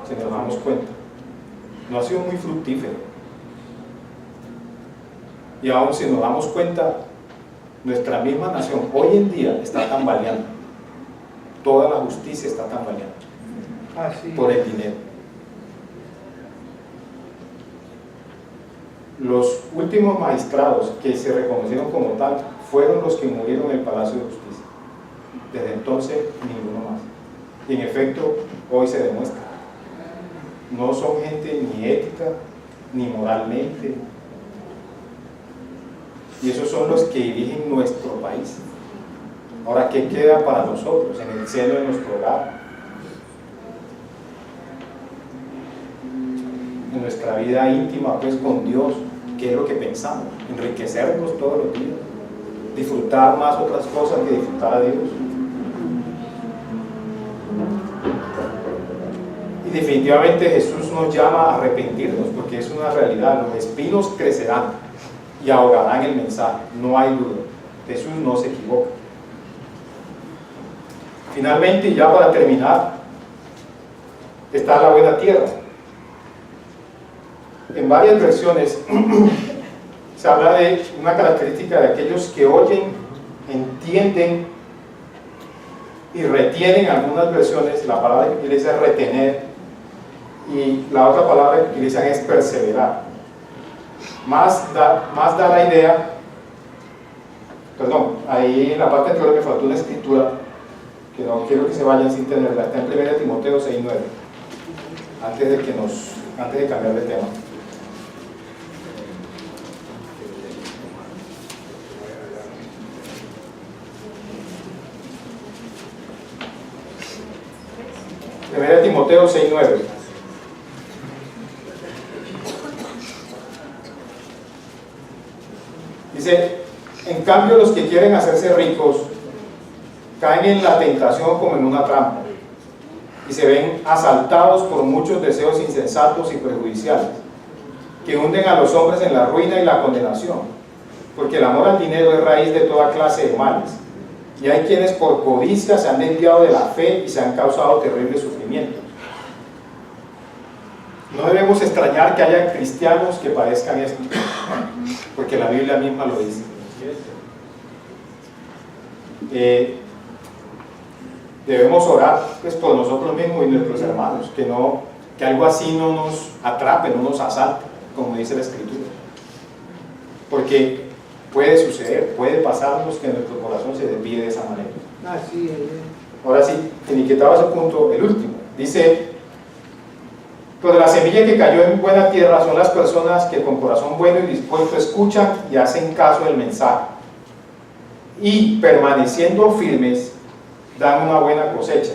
Si nos damos cuenta, no ha sido muy fructífero. Y aún si nos damos cuenta, nuestra misma nación hoy en día está tambaleando. toda la justicia está tambaleando por el dinero. Los últimos magistrados que se reconocieron como tal fueron los que murieron en el Palacio de Justicia. Desde entonces, ninguno más. Y en efecto, hoy se demuestra. No son gente ni ética, ni moralmente. Y esos son los que dirigen nuestro país. Ahora, ¿qué queda para nosotros en el seno de nuestro hogar? En nuestra vida íntima, pues, con Dios, ¿qué es lo que pensamos? Enriquecernos todos los días, disfrutar más otras cosas que disfrutar a Dios. Y definitivamente Jesús nos llama a arrepentirnos, porque es una realidad. Los espinos crecerán y ahogarán el mensaje, no hay duda. Jesús no se equivoca. Finalmente, y ya para terminar, está la buena tierra. En varias versiones se habla de una característica de aquellos que oyen, entienden y retienen. En algunas versiones la palabra que utiliza es retener, y la otra palabra que utilizan es perseverar. Más da la idea, perdón, ahí en la parte anterior me faltó una escritura que no quiero que se vayan sin tenerla. Está en 1 Timoteo 6:9, antes de cambiar de tema. Primera Timoteo 6:9. Dice: en cambio, los que quieren hacerse ricos caen en la tentación como en una trampa, y se ven asaltados por muchos deseos insensatos y perjudiciales, que hunden a los hombres en la ruina y la condenación, porque el amor al dinero es raíz de toda clase de males, y hay quienes por codicia se han desviado de la fe y se han causado terribles sufrimientos. No debemos extrañar que haya cristianos que padezcan esto, porque la Biblia misma lo dice. Debemos orar, pues, por nosotros mismos y nuestros hermanos, que algo así no nos atrape, no nos asalte, como dice la Escritura, porque puede suceder, puede pasarnos que nuestro corazón se desvíe de esa manera. Ahora sí, etiquetaba ese punto, el último, dice: pero la semilla que cayó en buena tierra son las personas que con corazón bueno y dispuesto escuchan y hacen caso del mensaje, y permaneciendo firmes dan una buena cosecha.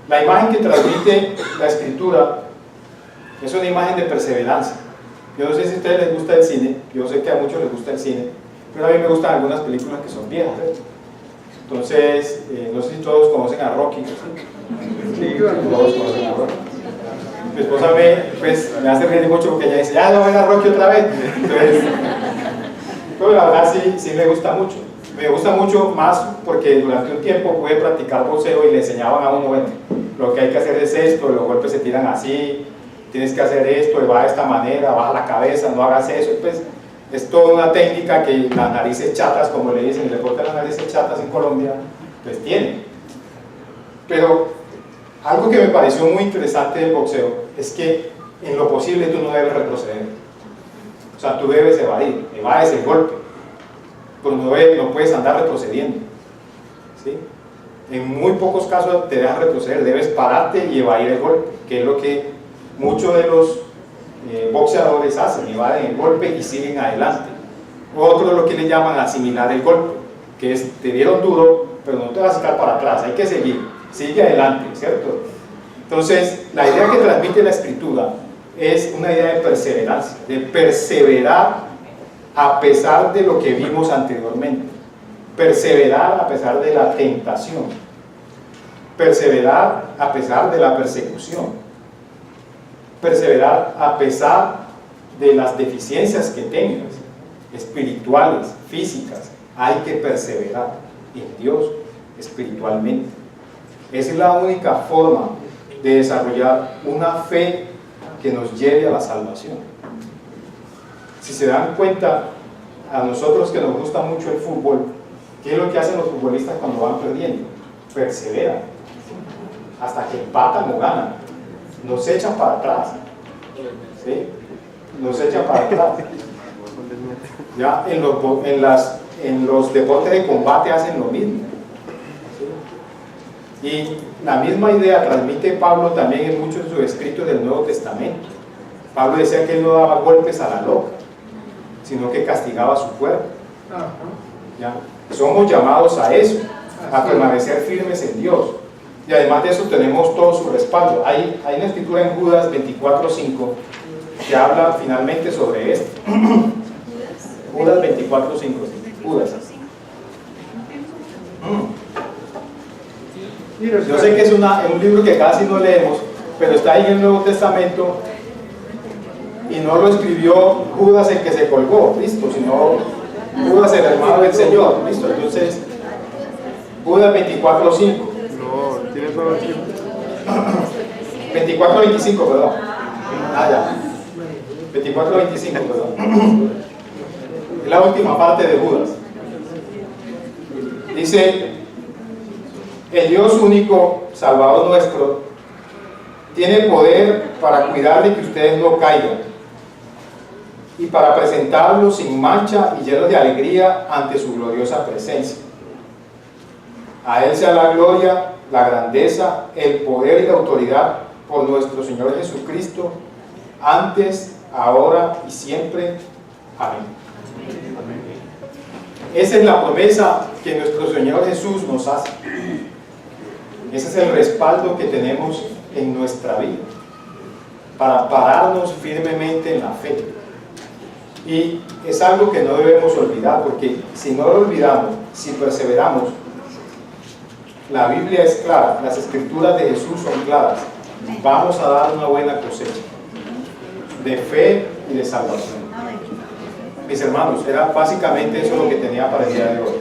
La imagen que transmite la Escritura es una imagen de perseverancia. Yo no sé si a ustedes les gusta el cine, yo sé que a muchos les gusta el cine, pero a mí me gustan algunas películas que son viejas, ¿eh? Entonces, no sé si todos conocen a Rocky. Sí, todos conocen a Rocky. Mi esposa me hace reír mucho porque ella dice: ya no ven a Rocky otra vez. Entonces, pero la verdad sí me gusta mucho. Me gusta mucho más porque durante un tiempo pude practicar boxeo y le enseñaban a uno: bueno, lo que hay que hacer es esto, los golpes se tiran así, tienes que hacer esto, va de esta manera, baja la cabeza, no hagas eso. Pues es toda una técnica que las narices chatas, como le dicen, el deporte de las narices chatas en Colombia, pues tiene. Pero algo que me pareció muy interesante del boxeo es que en lo posible tú no debes retroceder. O sea, tú debes evades el golpe, pero no puedes andar retrocediendo, ¿sí? En muy pocos casos te dejan retroceder, debes pararte y evadir el golpe, que es lo que muchos de los boxeadores hacen: evaden el golpe y siguen adelante. Otros lo que le llaman asimilar el golpe, que es: te dieron duro, pero no te vas a sacar para atrás, hay que seguir, sigue adelante, ¿cierto? Entonces, la idea que transmite la Escritura es una idea de perseverancia, de perseverar a pesar de lo que vimos anteriormente, perseverar a pesar de la tentación, perseverar a pesar de la persecución, perseverar a pesar de las deficiencias que tengas, espirituales, físicas. Hay que perseverar en Dios espiritualmente. Esa es la única forma de desarrollar una fe que nos lleve a la salvación. Si se dan cuenta, a nosotros que nos gusta mucho el fútbol, ¿qué es lo que hacen los futbolistas cuando van perdiendo? perseveran hasta que empatan o ganan, no se echan para atrás, ¿sí? No se echan para atrás. Ya en los deportes de combate hacen lo mismo, ¿sí? Y la misma idea transmite Pablo también en muchos de sus escritos del Nuevo Testamento. Pablo decía que él no daba golpes a la loca, sino que castigaba a su cuerpo. ¿Ya? Somos llamados a eso, a permanecer firmes en Dios. Y además de eso tenemos todo su respaldo. Hay una escritura en Judas 24:5 que habla finalmente sobre esto. Judas 24:5. Judas. Yo sé que es un libro que casi no leemos, pero está ahí en el Nuevo Testamento y no lo escribió Judas el que se colgó, listo, sino Judas el hermano del Señor, listo. Entonces, Judas 24:5. No, tiene todo el tiempo. 24:25, perdón. Ya. 24:25, perdón. Es la última parte de Judas. Dice: el Dios único, Salvador nuestro, tiene poder para cuidar de que ustedes no caigan y para presentarlos sin mancha y llenos de alegría ante su gloriosa presencia. A Él sea la gloria, la grandeza, el poder y la autoridad por nuestro Señor Jesucristo, antes, ahora y siempre. Amén. Esa es la promesa que nuestro Señor Jesús nos hace. Ese es el respaldo que tenemos en nuestra vida para pararnos firmemente en la fe. Y es algo que no debemos olvidar, porque si no lo olvidamos, si perseveramos, la Biblia es clara, las escrituras de Jesús son claras. Vamos a dar una buena cosecha de fe y de salvación. Mis hermanos, era básicamente eso lo que tenía para el día de hoy.